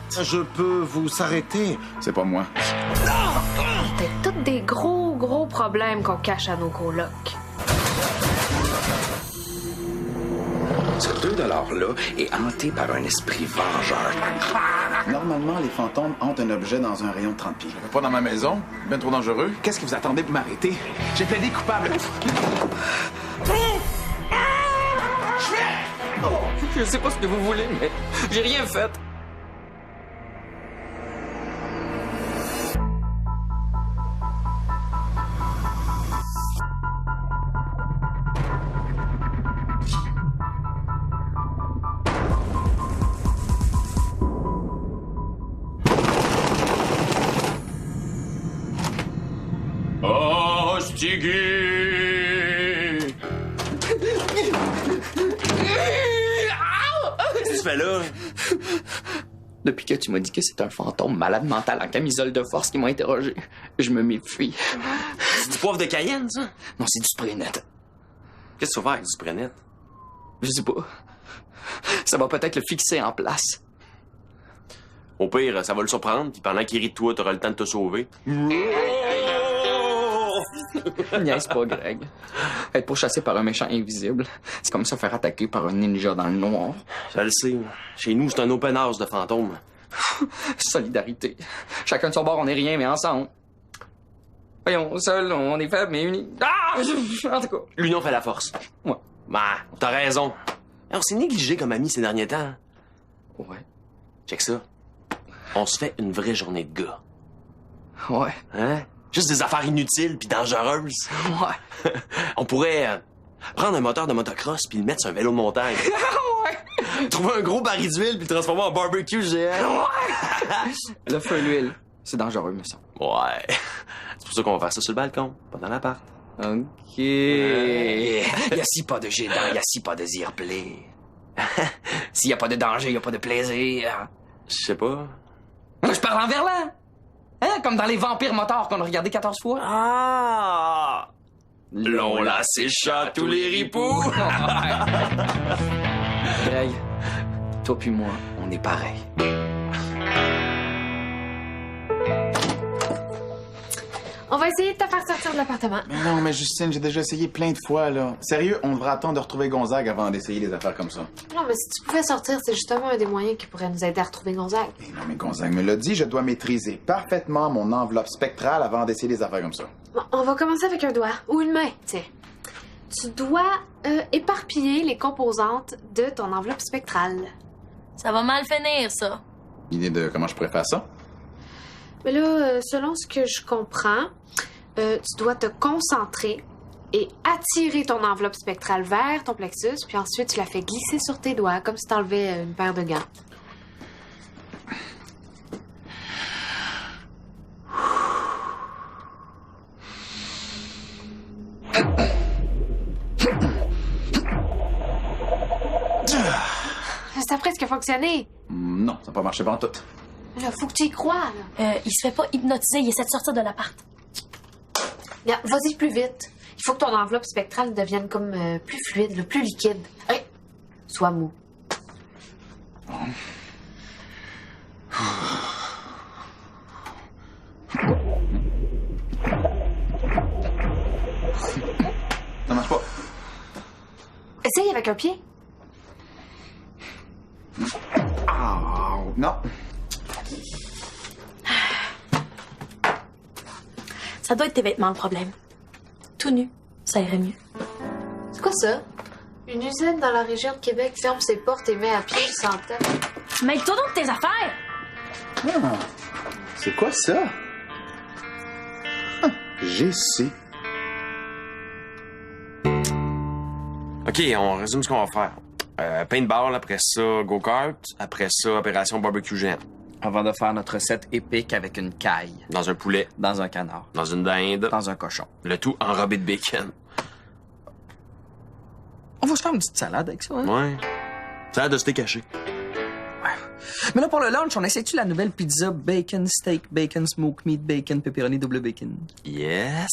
Je peux vous arrêter. C'est pas moi. C'est tous des gros problèmes qu'on cache à nos colocs. Ce 2$-là est hanté par un esprit vengeur. Normalement, les fantômes hantent un objet dans un rayon de 30 pieds. Pas dans ma maison. Ben trop dangereux. Qu'est-ce que vous attendez pour m'arrêter? J'ai plaidé coupable. Je sais pas ce que vous voulez, mais j'ai rien fait. Oh, Stiggy! Qu'est-ce que tu fais là? Depuis que tu m'as dit que c'est un fantôme malade mental en camisole de force qui m'a interrogé, je me méfie. C'est du poivre de Cayenne, ça? Non, c'est du spray net. Qu'est-ce que tu vas faire avec du spray net? Je sais pas. Ça va peut-être le fixer en place. Au pire, ça va le surprendre, puis pendant qu'il rit de toi, t'auras le temps de te sauver. Niaise pas, Greg. Être pourchassé par un méchant invisible, c'est comme se faire attaquer par un ninja dans le noir. Je le sais. Chez nous, c'est un open house de fantômes. Solidarité. Chacun de son bord, on est rien, mais ensemble. Voyons, seul, on est faible, mais unis. Ah! En tout cas. L'union fait la force. Ouais. Bah, t'as raison. On s'est négligé comme amis ces derniers temps. Ouais. Check ça. On se fait une vraie journée de gars. Ouais. Hein? Juste des affaires inutiles puis dangereuses. Ouais. On pourrait prendre un moteur de motocross puis le mettre sur un vélo de montagne. Ouais. Trouver un gros baril d'huile puis le transformer en barbecue géant. Ouais. Le feu, l'huile, c'est dangereux, mais ça. Ouais. C'est pour ça qu'on va faire ça sur le balcon, pas dans l'appart. OK. Y'a pas de jet d'an, y'a pas de zire-play. S'il y a pas de danger, y a pas de plaisir. Je sais pas. Moi, je parle en verlan. Hein? Comme dans les vampires motards qu'on a regardé 14 fois. Ah! L'on l'a sécha tous les ripoux. Greg, toi puis moi, on est pareil. On va essayer de te faire sortir de l'appartement. Mais non, mais Justine, j'ai déjà essayé plein de fois, là. Sérieux, on devrait attendre de retrouver Gonzague avant d'essayer des affaires comme ça. Non, mais si tu pouvais sortir, c'est justement un des moyens qui pourrait nous aider à retrouver Gonzague. Mais non, mais Gonzague me l'a dit, je dois maîtriser parfaitement mon enveloppe spectrale avant d'essayer des affaires comme ça. Bon, on va commencer avec un doigt ou une main, tu sais. Tu dois éparpiller les composantes de ton enveloppe spectrale. Ça va mal finir, ça. Idée de comment je pourrais faire ça? Mais là, selon ce que je comprends, tu dois te concentrer et attirer ton enveloppe spectrale vers ton plexus, puis ensuite tu la fais glisser sur tes doigts, comme si tu enlevais une paire de gants. Ça a presque fonctionné. Non, ça n'a pas marché pas tout. Là, faut que tu y crois, là. Il se fait pas hypnotiser, il essaie de sortir de l'appart. Bien, vas-y plus vite. Il faut que ton enveloppe spectrale devienne comme plus fluide, là, plus liquide. Hey, sois mou. Ça marche pas. Essaye avec un pied. Ah, non. Ça doit être tes vêtements, le problème. Tout nu, ça irait mieux. C'est quoi ça? Une usine dans la région de Québec ferme ses portes et met à pied une centaine. Mêle-toi donc de tes affaires! Ah, c'est quoi ça? Ah, GC. OK, on résume ce qu'on va faire. Paintball, après ça, go-kart, après ça, opération barbecue géant. Avant de faire notre recette épique avec une caille, Dans un poulet, dans un canard, dans une dinde, dans un cochon. le tout enrobé de bacon. On va se faire une petite salade avec ça, hein? Ouais. Ça a de steak caché. Mais là, pour le lunch, on essaie-tu la nouvelle pizza bacon, steak, bacon, smoke meat, bacon, pepperoni, double bacon? Yes.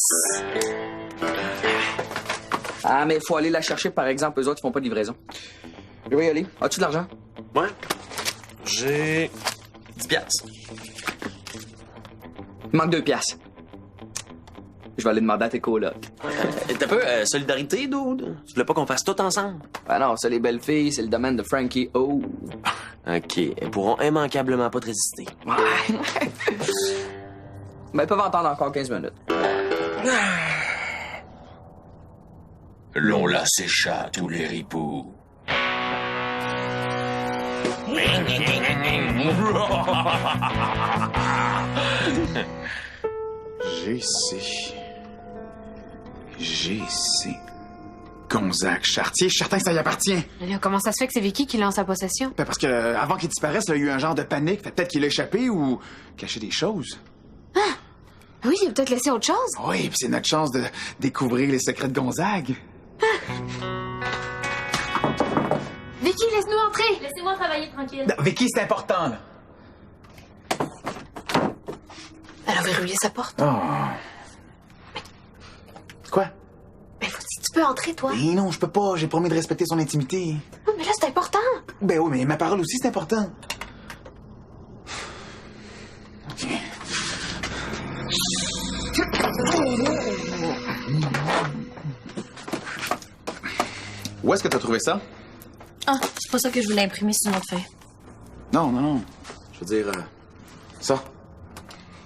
Ah, mais faut aller la chercher, par exemple. Eux autres, ils font pas de livraison. Je vais y aller. As-tu de l'argent? Ouais. J'ai 10 piastres. Il manque 2 piastres. Je vais aller demander à tes colocs. T'as peu, solidarité, dude? Tu voulais pas qu'on fasse tout ensemble? Ah non, ça, les belles filles, c'est le domaine de Frankie O. OK, elles pourront immanquablement pas te résister. Ouais. Mais ils peuvent entendre encore 15 minutes. L'on la sécha tous les ripoux. GC. Gonzague Chartier, je suis certain que ça y appartient. Mais là, comment ça se fait que c'est Vicky qui l'a en sa possession? Ben parce que avant qu'il disparaisse, là, il y a eu un genre de panique. Peut-être qu'il a échappé ou caché des choses. Oui, il a peut-être laissé autre chose. Oui, puis c'est notre chance de découvrir les secrets de Gonzague. Vicky, laisse-nous entrer! Laissez-moi travailler tranquille. Non, Vicky, c'est important, là. Elle a verrouillé sa porte. Oh. Quoi? Mais si tu peux entrer, toi. Eh non, je peux pas. J'ai promis de respecter son intimité. Oui, mais là, c'est important. Ben oui, mais ma parole aussi, c'est important. OK. Où est-ce que t'as trouvé ça? Ah, c'est pas ça que je voulais imprimer sur une autre feuille. Non. Je veux dire, ça.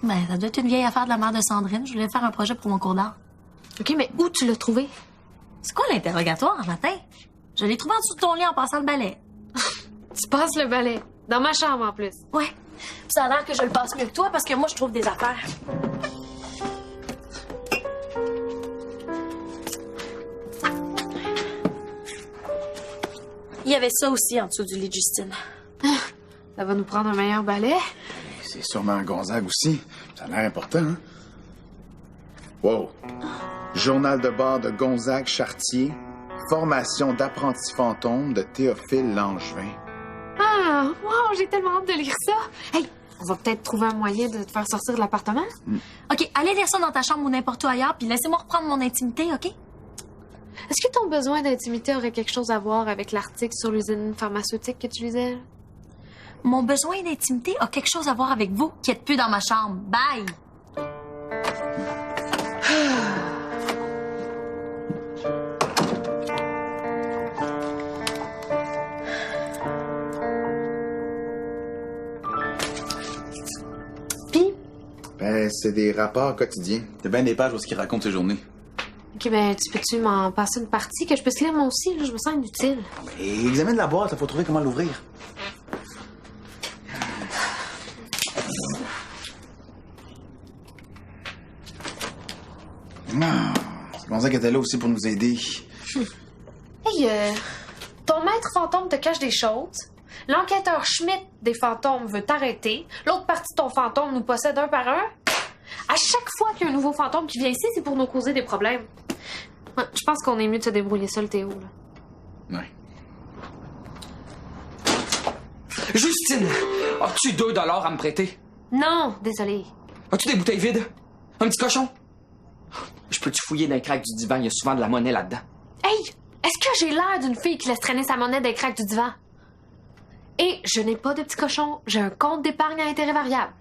Ben, ça doit être une vieille affaire de la mère de Sandrine. Je voulais faire un projet pour mon cours d'art. OK, mais où tu l'as trouvé? C'est quoi l'interrogatoire, matin? Je l'ai trouvé en dessous de ton lit en passant le balai. Tu passes le balai. Dans ma chambre, en plus. Ouais. Puis ça a l'air que je le passe mieux que toi parce que moi, je trouve des affaires. Il y avait ça aussi en dessous du lit de Justine. Ça va nous prendre un meilleur balai. C'est sûrement un Gonzague aussi. Ça a l'air important, hein? Wow. Journal de bord de Gonzague Chartier. Formation d'apprenti fantôme de Théophile Langevin. Ah, wow, j'ai tellement hâte de lire ça. Hey, on va peut-être trouver un moyen de te faire sortir de l'appartement. OK, allez lire ça dans ta chambre ou n'importe où ailleurs, puis laissez-moi reprendre mon intimité, OK? Est-ce que ton besoin d'intimité aurait quelque chose à voir avec l'article sur l'usine pharmaceutique que tu lisais? Mon besoin d'intimité a quelque chose à voir avec vous qui êtes plus dans ma chambre. Bye! Puis? Ben, c'est des rapports quotidiens. C'est bien des pages où il raconte ses journées. OK, ben, tu peux-tu m'en passer une partie que je puisse lire moi aussi? Là, je me sens inutile. Et examine la boîte, il faut trouver comment l'ouvrir. Ah, c'est Gonzague était là aussi pour nous aider. Hey, ton maître fantôme te cache des choses. L'enquêteur Schmidt des fantômes veut t'arrêter. L'autre partie de ton fantôme nous possède un par un. À chaque fois qu'il y a un nouveau fantôme qui vient ici, c'est pour nous causer des problèmes. Ouais, je pense qu'on est mieux de se débrouiller seul, Théo. Là. Ouais. Justine, as-tu 2 $ à me prêter? Non, désolé. As-tu des bouteilles vides? Un petit cochon? Je peux-tu fouiller dans les craques du divan? Il y a souvent de la monnaie là-dedans. Hey, est-ce que j'ai l'air d'une fille qui laisse traîner sa monnaie des craques du divan? Et je n'ai pas de petit cochon, j'ai un compte d'épargne à intérêt variable.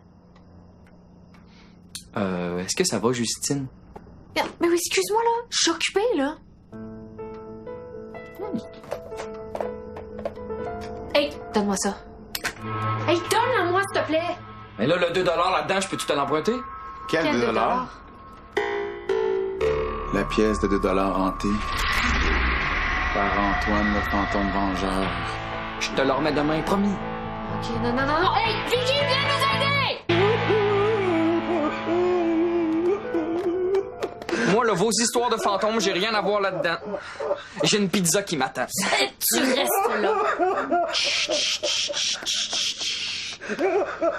Est-ce que ça va, Justine? Mais oui, excuse-moi, là. Je suis occupée, là. Hey, donne-moi ça. Hey, donne-le-moi, s'il te plaît. Mais là, le 2 $ là-dedans, je peux tout te l'emprunter? Quel 2 $? La pièce de 2 $ hantée par Antoine le fantôme vengeur. Je te le remets demain, promis. OK, non. Hey, Vicky, viens nous aider! Moi, là, vos histoires de fantômes, j'ai rien à voir là-dedans. J'ai une pizza qui m'attend. Tu restes là.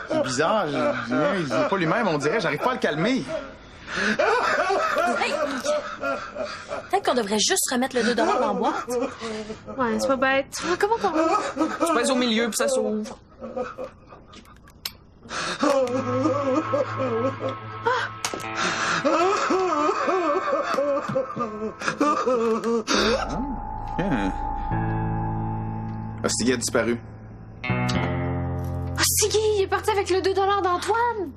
C'est bizarre, il dit pas lui-même, on dirait, j'arrive pas à le calmer. Hey! Peut-être qu'on devrait juste remettre le 2 $ dans la boîte. Ouais, c'est pas bête. Comment qu'on va? Tu pèses au milieu, puis ça s'ouvre. Ostigui a disparu. Oh, Siggy, il est est parti avec le 2 $ d'Antoine.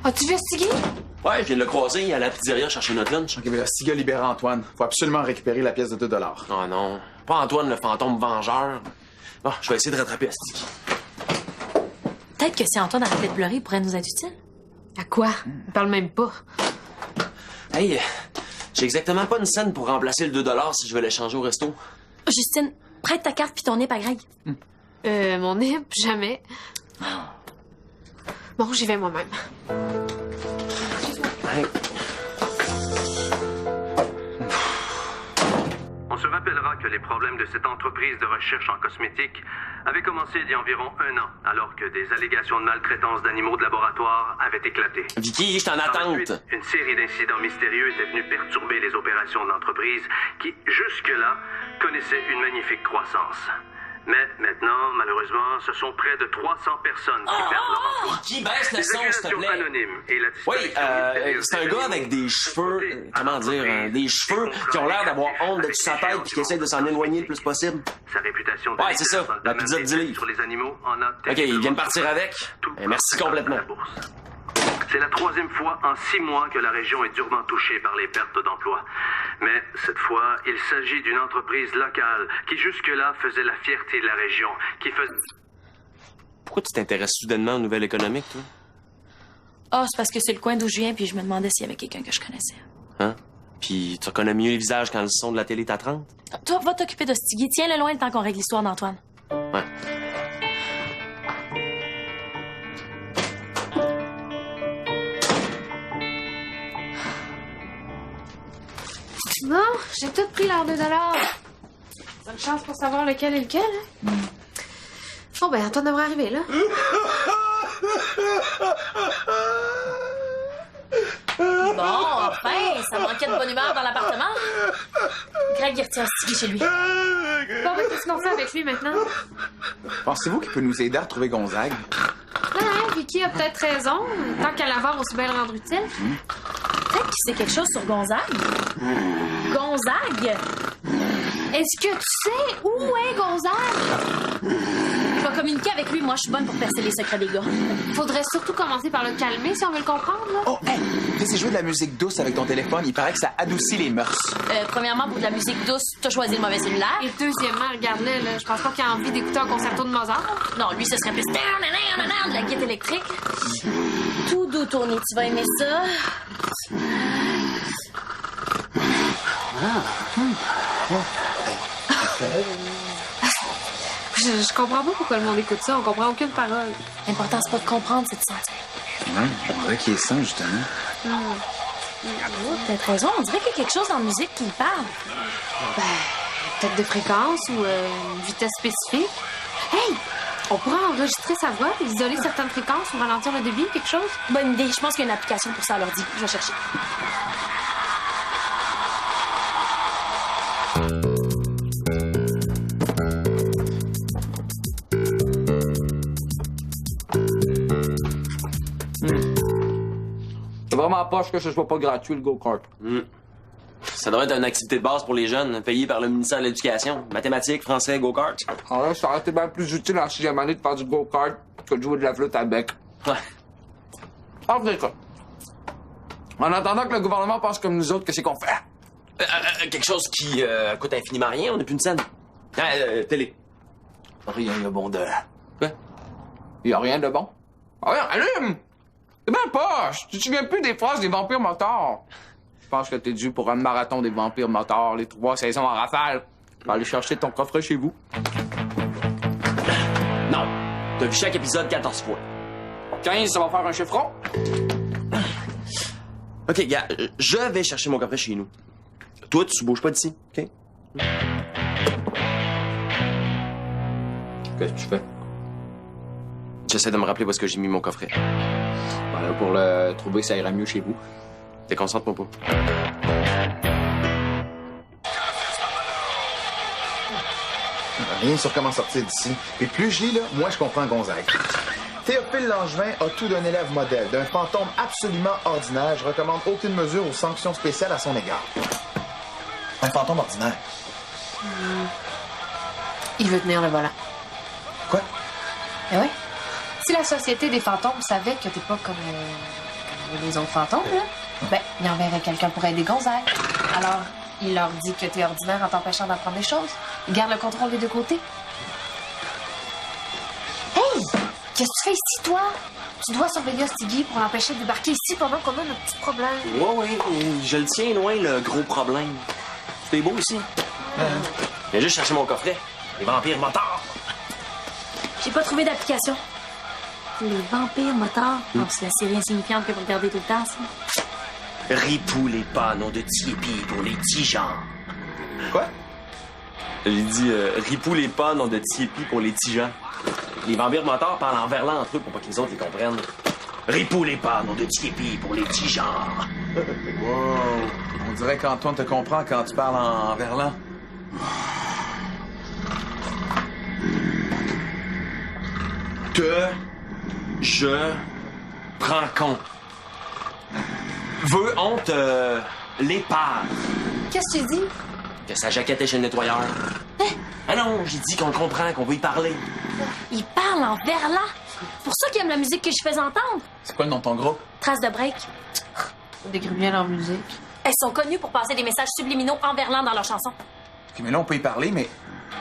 As-tu vu Stiggy? Ouais, je viens de le croiser, il est à la pizzeria chercher notre lunch. OK, mais là, si gars libère Antoine, faut absolument récupérer la pièce de 2 $. Oh non, pas Antoine le fantôme vengeur. Bon, je vais essayer de rattraper Asti. Peut-être que si Antoine arrêtait de pleurer, il pourrait nous être utile. À quoi? On parle même pas. Hey, j'ai exactement pas une scène pour remplacer le 2 $ si je veux l'échanger au resto. Justine, prête ta carte puis ton nip à Greg. Mon nip, jamais. Bon, j'y vais moi-même. Hey. On se rappellera que les problèmes de cette entreprise de recherche en cosmétique avaient commencé il y a environ 1 an, alors que des allégations de maltraitance d'animaux de laboratoire avaient éclaté. Vicky, je t'en Par la attente. suite, une série d'incidents mystérieux étaient venus perturber les opérations de l'entreprise qui, jusque-là, connaissaient une magnifique croissance. Mais maintenant, malheureusement, ce sont près de 300 personnes qui perdent leur emploi. Qui baisse le Des son, s'il te accusations plaît? anonymes et la Oui, disparition mystérieuse c'est un des gars animaux avec des cheveux, portés comment à dire, l'entreprise, des cheveux qui ont l'air d'avoir honte de avec sa des tête géants puis du qui essaie de s'en éloigner le plus possible. Sa réputation de Ouais, c'est ça, leader dans le la domaine pizza de des 10 tests livres. sur les animaux en a OK, il vient de partir avec. tout Eh, merci le complètement. la bourse. C'est la 3e fois en 6 mois que la région est durement touchée par les pertes d'emplois. Mais cette fois, il s'agit d'une entreprise locale qui jusque-là faisait la fierté de la région, qui faisait... Pourquoi tu t'intéresses soudainement aux nouvelles économiques, toi? Ah, c'est parce que c'est le coin d'où je viens puis je me demandais s'il y avait quelqu'un que je connaissais. Hein? Puis tu reconnais mieux les visages quand le son de la télé t'attrente? Toi, va t'occuper de Stiggy. Tiens-le loin le temps qu'on règle l'histoire d'Antoine. Ouais. Bon, j'ai tout pris leur 2 $. Bonne chance pour savoir lequel est lequel, hein? Bon, ben, Antoine devrait arriver, là. Bon, enfin, ça manquait de bonne humeur dans l'appartement. Greg, il retient Stiggy chez lui. Bon, ben, qu'est-ce qu'on fait avec lui maintenant? Pensez-vous qu'il peut nous aider à retrouver Gonzague? Ah, Vicky a peut-être raison. Tant qu'à l'avoir, aussi bien le rendre utile. Peut-être qu'il sait quelque chose sur Gonzague. Gonzague? Est-ce que tu sais où est Gonzague? Je vais communiquer avec lui. Moi, je suis bonne pour percer les secrets des gars. Faudrait surtout commencer par le calmer si on veut le comprendre, là. Oh, hey! Laissez jouer de la musique douce avec ton téléphone. Il paraît que ça adoucit les mœurs. Premièrement, pour de la musique douce, t'as choisi le mauvais cellulaire. Et deuxièmement, regarde-le, là. Je pense pas qu'il a envie d'écouter un concerto de Mozart. Non, lui, ce serait plus de la guitare électrique. Tout doux, Tony. Tu vas aimer ça. Je comprends pas pourquoi le monde écoute ça. On comprend aucune parole. L'important, c'est pas de comprendre, c'est de sentir. Ouais, je dirais qu'il est sain, justement. Oh, peut-être raison. On dirait qu'il y a quelque chose dans la musique qui me parle. Peut-être de fréquence ou une vitesse spécifique. Hey! On pourrait enregistrer sa voix et isoler certaines fréquences ou ralentir le débit, quelque chose? Bonne idée. Je pense qu'il y a une application pour ça à l'ordi. Je vais chercher. C'est vraiment poche que ce soit pas gratuit, le go-kart. Ça devrait être une activité de base pour les jeunes, payée par le ministère de l'Éducation. Mathématiques, français, go-kart. Alors là, ça aurait été bien plus utile en 6e année de faire du go-kart que de jouer de la flûte à bec. Ouais. En tout cas, en attendant que le gouvernement pense comme nous autres, qu'est-ce qu'on fait? Quelque chose qui coûte infiniment rien, on n'a plus une scène. Télé. Rien de bon de... Quoi? Y a rien de bon? Ah ouais, allume! C'est bien poche! Tu te souviens plus des phrases des vampires motards? Je pense que t'es dû pour un marathon des vampires motards, les 3 saisons en rafale. Tu vas aller chercher ton coffret chez vous. Non. T'as vu chaque épisode 14 fois. 15, ça va faire un chiffron? OK, gars, je vais chercher mon coffret chez nous. Toi, tu bouges pas d'ici, OK? Qu'est-ce que tu fais? J'essaie de me rappeler où est-ce que j'ai mis mon coffret. Ben là, pour le trouver, ça ira mieux chez vous. Déconcentre-moi pas. Rien sur comment sortir d'ici. Et plus je lis, là, moins je comprends Gonzague. Théophile Langevin a tout d'un élève modèle, d'un fantôme absolument ordinaire. Je recommande aucune mesure ou sanction spéciale à son égard. Un fantôme ordinaire. Il veut tenir le volant. Quoi? Eh oui. Si la Société des fantômes savait que t'es pas comme les autres fantômes, là, ben, il enverrait quelqu'un pour aider Gonzague. Alors, il leur dit que t'es ordinaire en t'empêchant d'apprendre des choses. Il garde le contrôle des deux côtés. Hey! Qu'est-ce que tu fais ici, toi? Tu dois surveiller Stiggy pour l'empêcher de débarquer ici pendant qu'on a notre petit problème. Ouais, je le tiens loin, le gros problème. C'est beau ici. Viens juste chercher mon coffret. Les vampires motards. J'ai pas trouvé d'application. Les vampires motards. Oh, c'est la série insignifiante que vous regardez tout le temps, ça. Ripou les panneaux de Tipeee pour les petits gens. Quoi? J'ai dit ripou les pannes de Tipeee pour les petits gens. Les vampires motards parlent en verlan entre eux pour pas que les autres les comprennent. Ripou les panneaux de Tipeee pour les petits gens. Wow. On dirait qu'Antoine te comprend quand tu parles en verlan. Que je prends compte. Veux honte l'épave. Qu'est-ce que tu dis? Que sa jaquette est chez le nettoyeur. Ah non, j'ai dit qu'on le comprend, qu'on veut y parler. Il parle en verlan. Pour ça qu'il aime la musique que je fais entendre. C'est quoi le nom de ton groupe? Trace de break. On décrit bien leur musique. Elles sont connues pour passer des messages subliminaux en verlan dans leurs chansons. Ok, mais là, on peut y parler, mais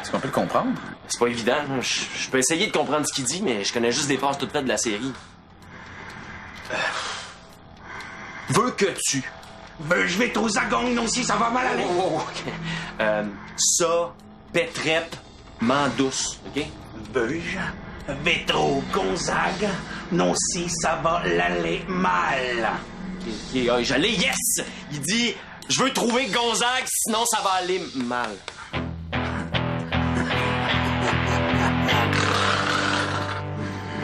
est-ce qu'on peut le comprendre? C'est pas évident. Je peux essayer de comprendre ce qu'il dit, mais je connais juste des phrases toutes faites de la série. Veux que tu. Je vais aux agong, non, si ça va mal aller. OK. Ça, pétrep, m'en douce, OK? Beuge, Vétro, Gonzague, non, si ça va l'aller mal. OK, je l'ai, yes! Il dit, je veux trouver Gonzague, sinon ça va aller mal.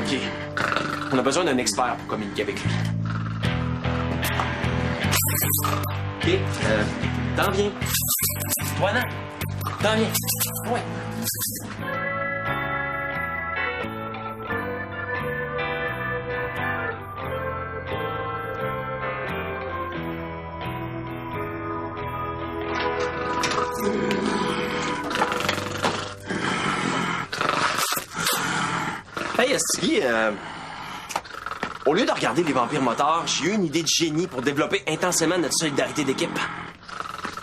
OK. On a besoin d'un expert pour communiquer avec lui. OK, t'en viens. Toi, non? T'en viens. Ouais. Hey, Stiggy, au lieu de regarder les vampires motards, j'ai eu une idée de génie pour développer intensément notre solidarité d'équipe.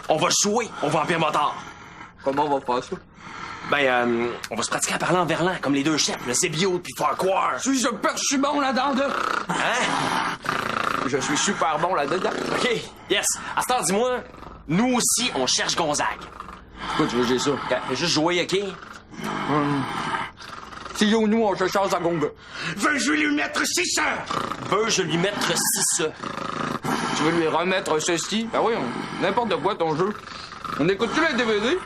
On va jouer aux vampires motards. Comment on va faire ça? Ben, on va se pratiquer à parler en verlan, comme les deux chefs, le Zébio puis Farquhar. Suis-je suis bon là-dedans, là? Hein? Je suis super bon là-dedans. OK, yes. À ce temps, dis-moi, nous aussi, on cherche Gonzague. Pourquoi tu veux dire ça? Fais juste jouer, OK? Si yo, nous, on se change à Gonga. Je lui mettre 6 heures. Veux-je lui mettre 6 Tu veux lui remettre ceci? Ben oui, n'importe quoi ton jeu. On écoute-tu le DVD?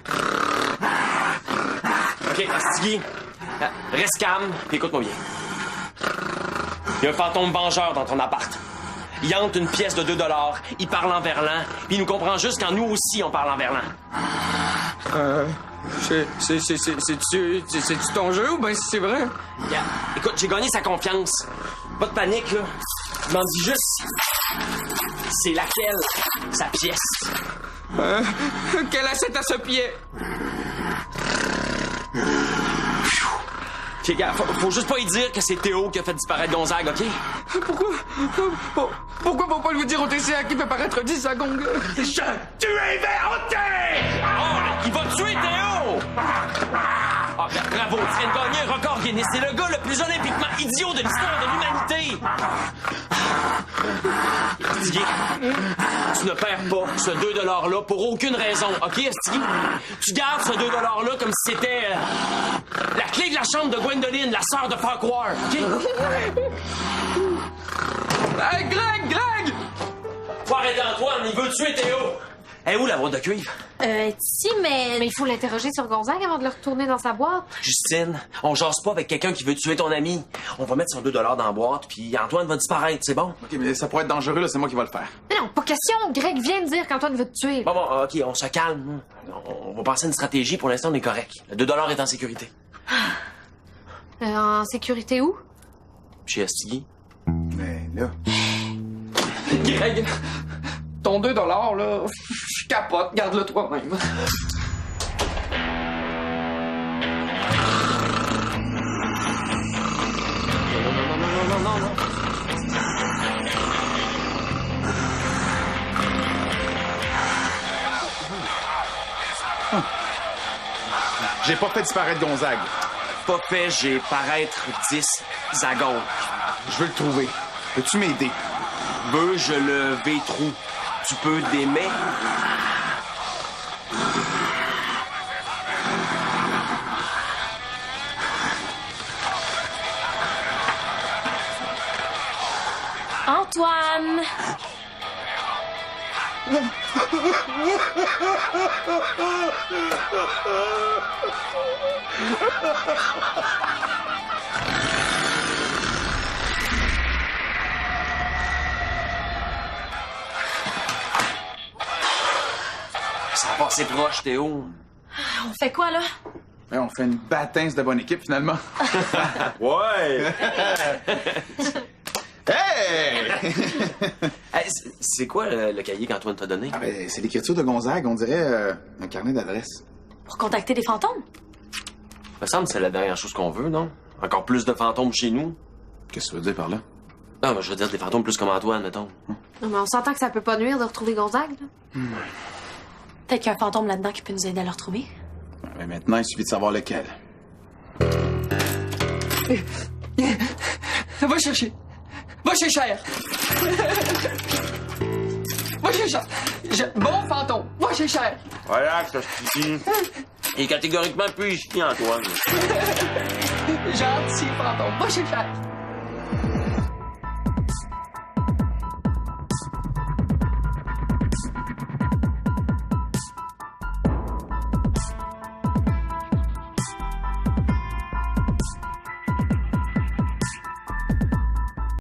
OK, Stiggy, reste calme, puis écoute-moi bien. Il y a un fantôme vengeur dans ton appart. Il hante une pièce de 2 $, il parle en verlan, puis il nous comprend juste quand nous aussi on parle en verlan. C'est-tu ton jeu ou ben si c'est vrai? Yeah. Écoute, j'ai gagné sa confiance. Pas de panique, là. Je m'en dis juste... C'est laquelle, sa pièce? Quel assiette à ce pied? OK, gars, faut juste pas y dire que c'est Théo qui a fait disparaître Gonzague, OK? Pourquoi faut pas lui dire au TCA qui fait paraître 10 secondes? Tu es inventé! Oh, il va tuer Théo! Ah, bravo, tu viens de gagner un record Guinness. C'est le gars le plus olympiquement idiot de l'histoire de l'humanité! Stiggy, tu ne perds pas ce 2 $-là pour aucune raison, OK, Stiggy? Tu gardes ce 2 $-là comme si c'était la clé de la chambre de Gwendoline, la sœur de Farquhar, OK? Hey, Greg! Faut arrêter Antoine, il veut tuer Théo! Elle est où la boîte de cuivre? Si, mais... Mais il faut l'interroger sur Gonzague avant de le retourner dans sa boîte. Justine, on jase pas avec quelqu'un qui veut tuer ton ami. On va mettre son 2 $ dans la boîte, puis Antoine va disparaître, c'est bon? OK, mais ça pourrait être dangereux, là, c'est moi qui vais le faire. Mais non, pas question. Greg vient de dire qu'Antoine veut te tuer. Bon, OK, on se calme. On va penser à une stratégie. Pour l'instant, on est correct. Le 2 $ est en sécurité. En sécurité où? Chez Stiggy. Mais là... Greg, ton 2 $, là, je capote. Garde-le toi-même. non, non. J'ai pas fait disparaître Gonzague. Pas fait, j'ai paraître 10 Zagons. Je veux le trouver. Peux-tu m'aider? Veux, je le vétrou. Tu peux d'aimer? Antoine! Ça a passé proche, Théo. On fait quoi, là? Ouais, on fait une bâtince de bonne équipe, finalement. Ouais! Hey! Hey, c'est quoi le cahier qu'Antoine t'a donné? Ah ben, c'est l'écriture de Gonzague, on dirait un carnet d'adresse. Pour contacter des fantômes? Il me semble que c'est la dernière chose qu'on veut, non? Encore plus de fantômes chez nous? Qu'est-ce que tu veux dire par là? Non, mais je veux dire des fantômes plus comme Antoine, mettons. Non, mais on s'entend que ça peut pas nuire de retrouver Gonzague, là. Peut-être qu'il y a un fantôme là-dedans qui peut nous aider à le retrouver. Ouais, mais maintenant, il suffit de savoir lequel. Va chercher. Va chez Cher. Va chez Cher. Bon fantôme. Va chez Cher. Voilà, ça se dit. Il est catégoriquement plus ici, Antoine. Gentil fantôme. Va chez Cher.